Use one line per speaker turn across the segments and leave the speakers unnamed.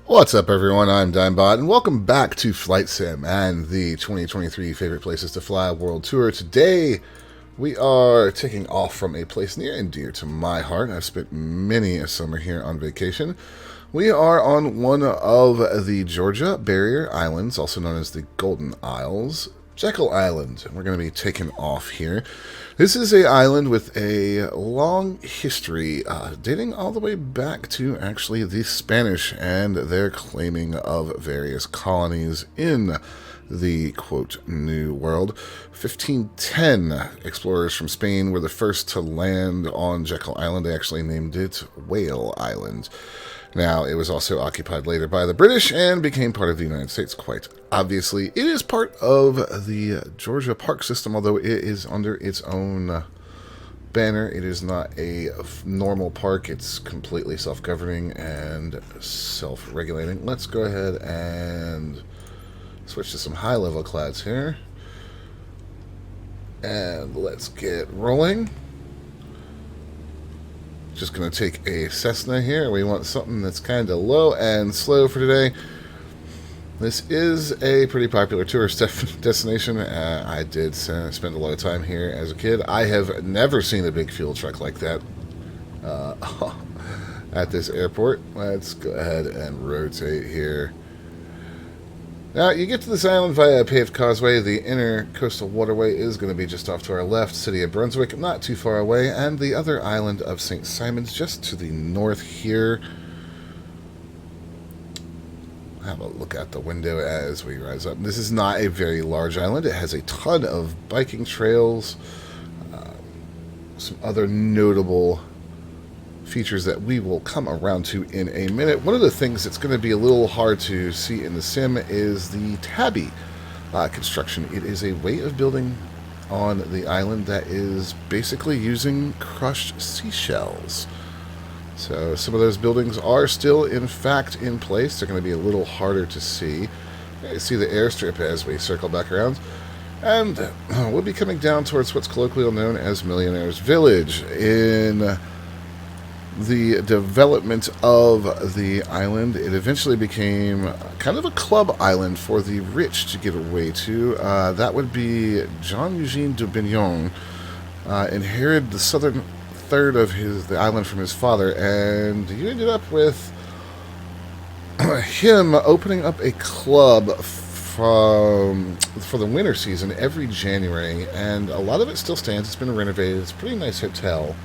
What's up, everyone? I'm Dimebot, and welcome back to Flight Sim and the 2023 Favorite Places to Fly World Tour. Today, we are taking off from a place near and dear to my heart. I've spent many a summer here on vacation. We are on one of the Georgia barrier islands, also known as the Golden Isles, Jekyll Island. We're going to be taking off here. This is an island with a long history, dating all the way back to actually the Spanish and their claiming of various colonies in the, quote, New World. 1510, explorers from Spain were the first to land on Jekyll Island. They actually named it Whale Island. Now, it was also occupied later by the British and became part of the United States, quite obviously. It is part of the Georgia Park System, although it is under its own banner. It is not a normal park. It's completely self-governing and self-regulating. Let's go ahead and switch to some high-level clouds here. And let's get rolling. Just going to take a Cessna here. We want something that's kind of low and slow for today. This is a pretty popular tourist destination. I did spend a lot of time here as a kid. I have never seen a big fuel truck like that at this airport. Let's go ahead and rotate here. Now, you get to this island via a paved causeway. The inner coastal waterway is going to be just off to our left. City of Brunswick, not too far away. And the other island of St. Simon's, just to the north here. Have a look out the window as we rise up. This is not a very large island. It has a ton of biking trails. Some other notable features that we will come around to in a minute. One of the things that's going to be a little hard to see in the sim is the tabby construction. It is a way of building on the island that is basically using crushed seashells. So some of those buildings are still in fact in place. They're going to be a little harder to see. You see the airstrip as we circle back around. And we'll be coming down towards what's colloquially known as Millionaire's Village. In the development of the island, it eventually became kind of a club island for the rich to get away to. That would be John Eugene de Bignon inherited the southern third of the island from his father, and you ended up with him opening up a club for the winter season every January, and a lot of it still stands. It's been renovated. It's a pretty nice hotel.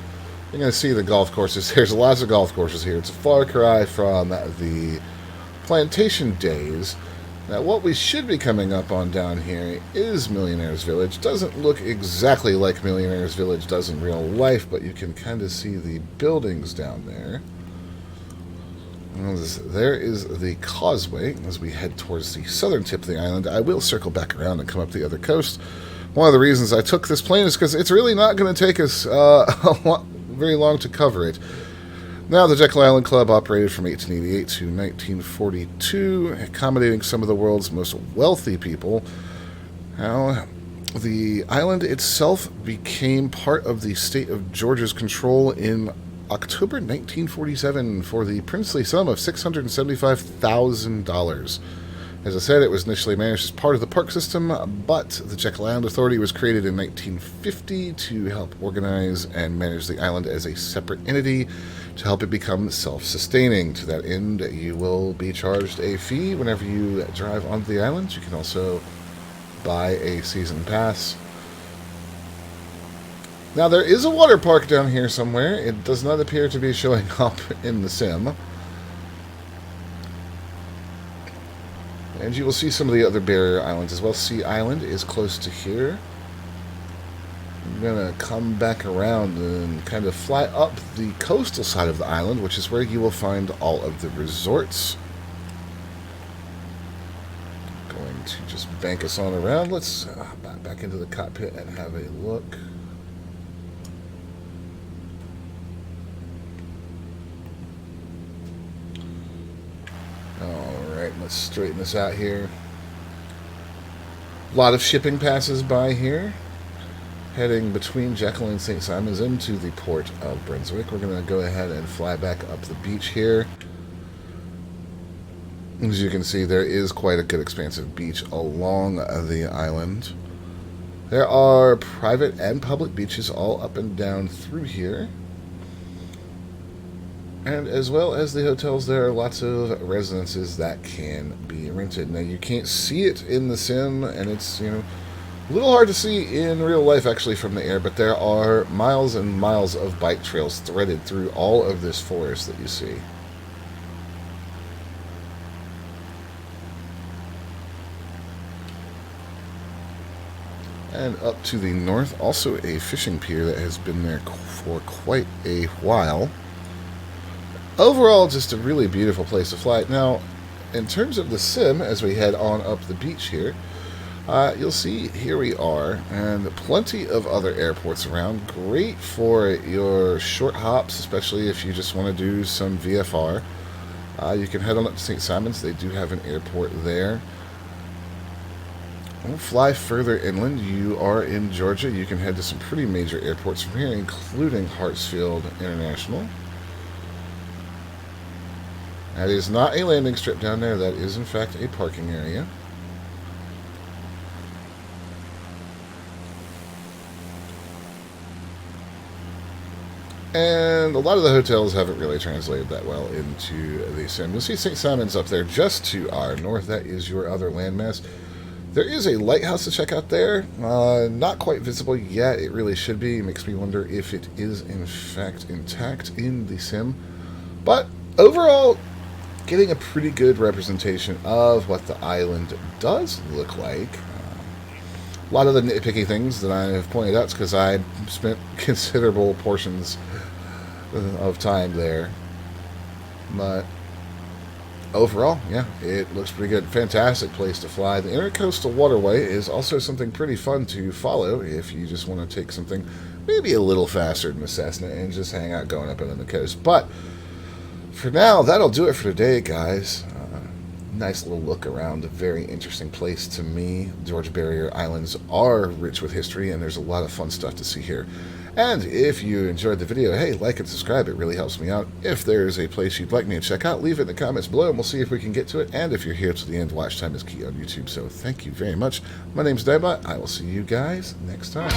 You're going to see the golf courses. There's lots of golf courses here. It's a far cry from the plantation days. Now, what we should be coming up on down here is Millionaire's Village. Doesn't look exactly like Millionaire's Village does in real life, but you can kind of see the buildings down there. There is the causeway as we head towards the southern tip of the island. I will circle back around and come up the other coast. One of the reasons I took this plane is because it's really not going to take us very long to cover it. Now, the Jekyll Island Club operated from 1888 to 1942, accommodating some of the world's most wealthy people. Now, the island itself became part of the state of Georgia's control in October 1947 for the princely sum of $675,000. As I said, it was initially managed as part of the park system, but the Jekyll Island Authority was created in 1950 to help organize and manage the island as a separate entity to help it become self-sustaining. To that end, you will be charged a fee whenever you drive onto the island. You can also buy a season pass. Now, there is a water park down here somewhere. It does not appear to be showing up in the sim. And you will see some of the other barrier islands as well. Sea Island is close to here. I'm going to come back around and kind of fly up the coastal side of the island, which is where you will find all of the resorts. Going to just bank us on around. Let's back into the cockpit and have a look. Alright, let's straighten this out here. A lot of shipping passes by here. heading between Jekyll and St. Simon's into the port of Brunswick. We're going to go ahead and fly back up the beach here. As you can see, there is quite a good expansive beach along the island. There are private and public beaches all up and down through here. And as well as the hotels, there are lots of residences that can be rented. Now, you can't see it in the sim, and it's, a little hard to see in real life, actually, from the air, but there are miles and miles of bike trails threaded through all of this forest that you see. And up to the north, also a fishing pier that has been there for quite a while. Overall, just a really beautiful place to fly. Now, in terms of the sim, as we head on up the beach here, you'll see here we are, and plenty of other airports around. Great for your short hops, especially if you just want to do some VFR. You can head on up to St. Simons. They do have an airport there. We'll fly further inland. You are in Georgia. You can head to some pretty major airports from here, including Hartsfield International. That is not a landing strip down there. That is, in fact, a parking area. And a lot of the hotels haven't really translated that well into the sim. You'll see St. Simons up there just to our north. That is your other landmass. There is a lighthouse to check out there. Not quite visible yet. It really should be. It makes me wonder if it is, in fact, intact in the sim. But overall, getting a pretty good representation of what the island does look like. A lot of the nitpicky things that I have pointed out is because I spent considerable portions of time there. But overall, yeah, it looks pretty good. Fantastic place to fly. The Intercoastal Waterway is also something pretty fun to follow if you just want to take something maybe a little faster than a Cessna and just hang out going up and on the coast. But for now, that'll do it for today, guys. Nice little look around. A very interesting place to me. Georgia Barrier Islands are rich with history, and there's a lot of fun stuff to see here. And if you enjoyed the video, hey, like and subscribe. It really helps me out. If there's a place you'd like me to check out, leave it in the comments below, and we'll see if we can get to it. And if you're here to the end, watch time is key on YouTube. So thank you very much. My name's Daybot. I will see you guys next time.